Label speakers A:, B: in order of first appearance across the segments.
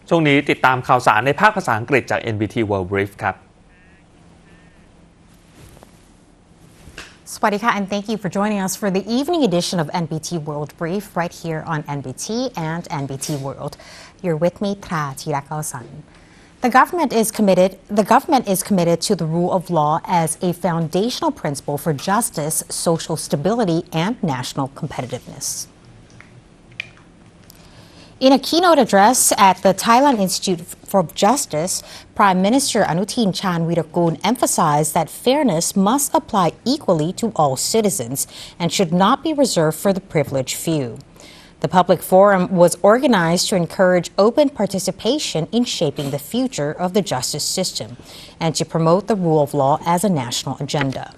A: ช่วงนี้ติดตามข่าวสารในภาคภาษาอังกฤษจาก NBT World BRIEF ครับ
B: Swadika, and thank you for joining us for the evening edition of NBT World Brief right here on NBT and NBT World. You're with me, Tra Chirakaosan. The government is committed to the rule of law as a foundational principle for justice, social stability, and national competitiveness. In a keynote address at the Thailand Institute for Justice, Prime Minister Anutin Charnvirakul emphasized that fairness must apply equally to all citizens and should not be reserved for the privileged few. The public forum was organized to encourage open participation in shaping the future of the justice system and to promote the rule of law as a national agenda.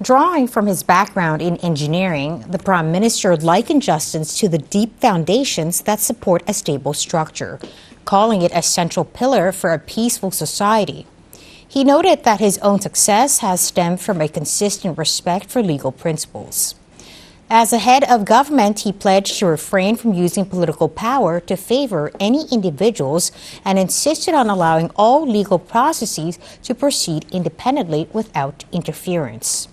B: Drawing from his background in engineering, the Prime Minister likened justice to the deep foundations that support a stable structure, calling it a central pillar for a peaceful society. He noted that his own success has stemmed from a consistent respect for legal principles. As a head of government, he pledged to refrain from using political power to favor any individuals and insisted on allowing all legal processes to proceed independently without interference.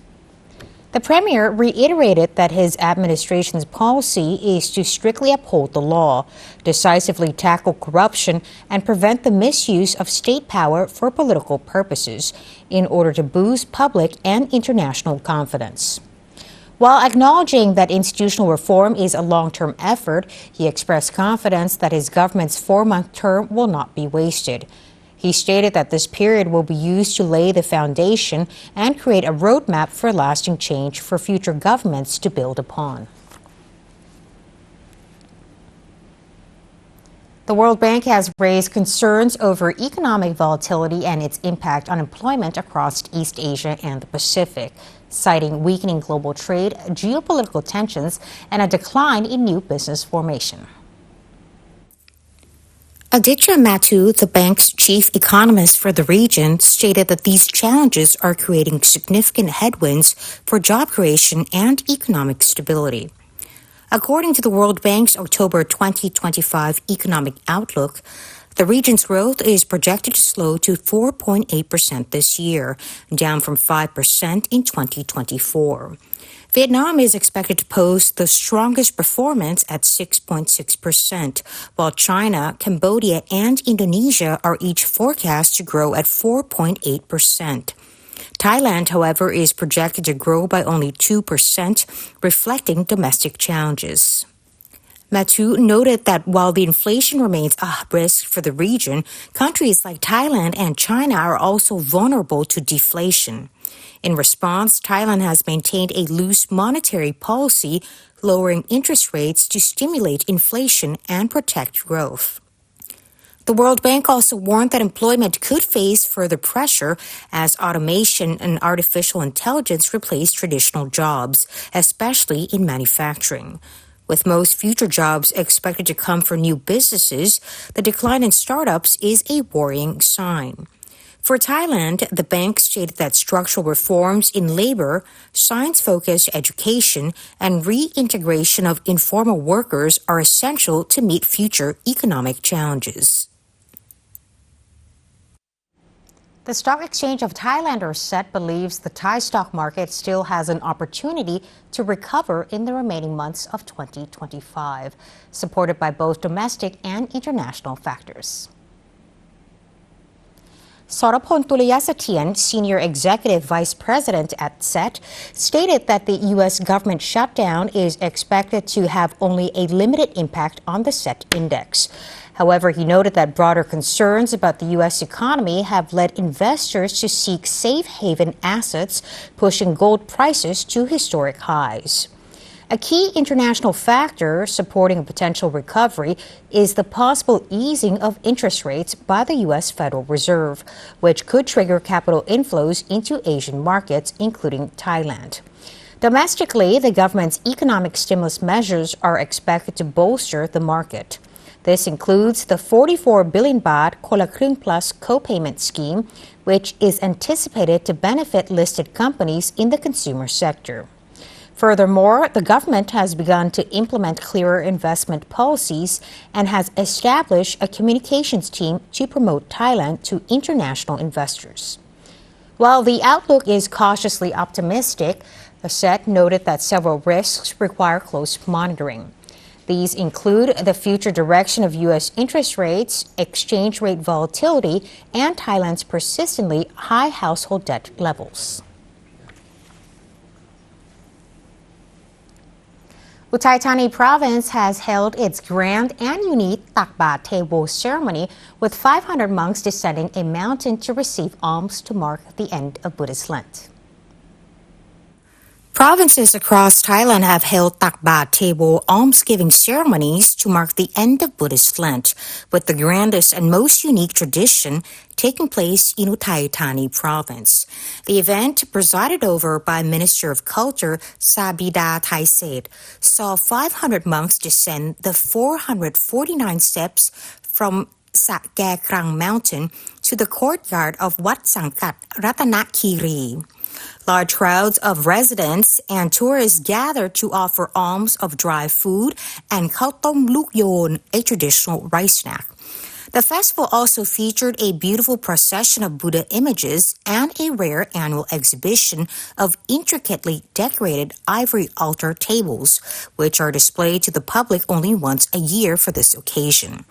B: The Premier reiterated that his administration's policy is to strictly uphold the law, decisively tackle corruption, and prevent the misuse of state power for political purposes in order to boost public and international confidence. While acknowledging that institutional reform is a long-term effort, he expressed confidence that his government's 4-month term will not be wasted. He stated that this period will be used to lay the foundation and create a roadmap for lasting change for future governments to build upon. The World Bank has raised concerns over economic volatility and its impact on employment across East Asia and the Pacific, citing weakening global trade, geopolitical tensions, and a decline in new business formation. Aditya Mathu, the bank's chief economist for the region, stated that these challenges are creating significant headwinds for job creation and economic stability. According to the World Bank's October 2025 economic outlook, the region's growth is projected to slow to 4.8% this year, down from 5% in 2024. Vietnam is expected to post the strongest performance at 6.6%, while China, Cambodia, and Indonesia are each forecast to grow at 4.8%. Thailand, however, is projected to grow by only 2%, reflecting domestic challenges. Mathu noted that while the inflation remains a risk for the region, countries like Thailand and China are also vulnerable to deflation. In response, Thailand has maintained a loose monetary policy, lowering interest rates to stimulate inflation and protect growth. The World Bank also warned that employment could face further pressure as automation and artificial intelligence replace traditional jobs, especially in manufacturing. With most future jobs expected to come from new businesses, the decline in startups is a worrying sign. For Thailand, the bank stated that structural reforms in labor, science-focused education, and reintegration of informal workers are essential to meet future economic challenges. The Stock Exchange of Thailand, or SET, believes the Thai stock market still has an opportunity to recover in the remaining months of 2025, supported by both domestic and international factors. Sorapon Tuliyasatien, Senior Executive Vice President at SET, stated that the U.S. government shutdown is expected to have only a limited impact on the SET index. However, he noted that broader concerns about the U.S. economy have led investors to seek safe haven assets, pushing gold prices to historic highs. A key international factor supporting a potential recovery is the possible easing of interest rates by the U.S. Federal Reserve, which could trigger capital inflows into Asian markets, including Thailand. Domestically, the government's economic stimulus measures are expected to bolster the market. This includes the 44 billion baht Kola Kring Plus co-payment scheme, which is anticipated to benefit listed companies in the consumer sector. Furthermore, the government has begun to implement clearer investment policies and has established a communications team to promote Thailand to international investors. While the outlook is cautiously optimistic, the SET noted that several risks require close monitoring. These include the future direction of U.S. interest rates, exchange rate volatility, and Thailand's persistently high household debt levels. Uthai Thani province has held its grand and unique Tak Bat Tebo ceremony with 500 monks descending a mountain to receive alms to mark the end of Buddhist Lent. Provinces across Thailand have held Tak Bat Tebo almsgiving ceremonies to mark the end of Buddhist Lent, with the grandest and most unique tradition taking place in Uthai Thani province. The event, presided over by Minister of Culture Sabida Thaiset, saw 500 monks descend the 449 steps from Sakya Krang Mountain to the courtyard of Wat Sangkat Ratana Kiri. Large crowds of residents and tourists gathered to offer alms of dry food and Khao Luk Yon, a traditional rice snack. The festival also featured a beautiful procession of Buddha images and a rare annual exhibition of intricately decorated ivory altar tables, which are displayed to the public only once a year for this occasion.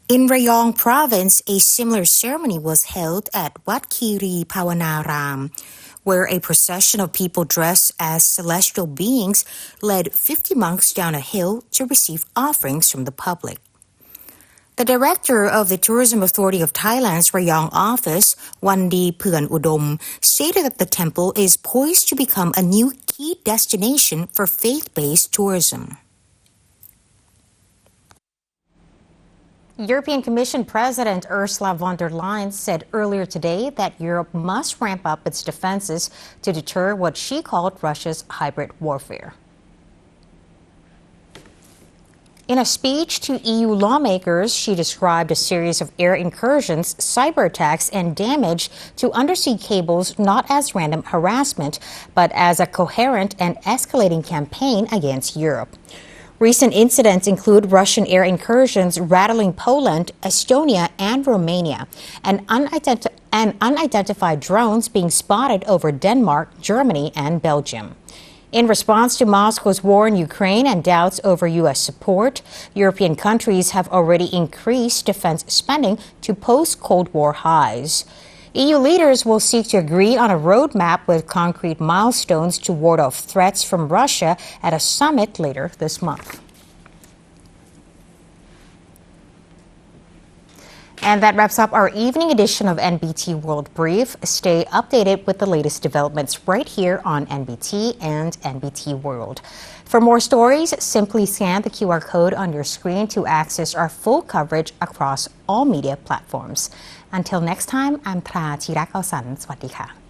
B: In Rayong province, a similar ceremony was held at Wat Kiri Pawanaram, where a procession of people dressed as celestial beings led 50 monks down a hill to receive offerings from the public. The director of the Tourism Authority of Thailand's Rayong office, Wandi Phuen Udom, stated that the temple is poised to become a new key destination for faith-based tourism. European Commission President Ursula von der Leyen said earlier today that Europe must ramp up its defenses to deter what she called Russia's hybrid warfare. In a speech to EU lawmakers, she described a series of air incursions, cyber attacks, and damage to undersea cables not as random harassment, but as a coherent and escalating campaign against Europe. Recent incidents include Russian air incursions rattling Poland, Estonia, and Romania, and unidentified drones being spotted over Denmark, Germany, and Belgium. In response to Moscow's war in Ukraine and doubts over U.S. support, European countries have already increased defense spending to post-Cold War highs. EU leaders will seek to agree on a roadmap with concrete milestones to ward off threats from Russia at a summit later this month. And that wraps up our evening edition of NBT World Brief. Stay updated with the latest developments right here on NBT and NBT World. For more stories, simply scan the QR code on your screen to access our full coverage across all media platforms. Until next time, I'm Tra Chirak Alsan. สวัสดีค่ะ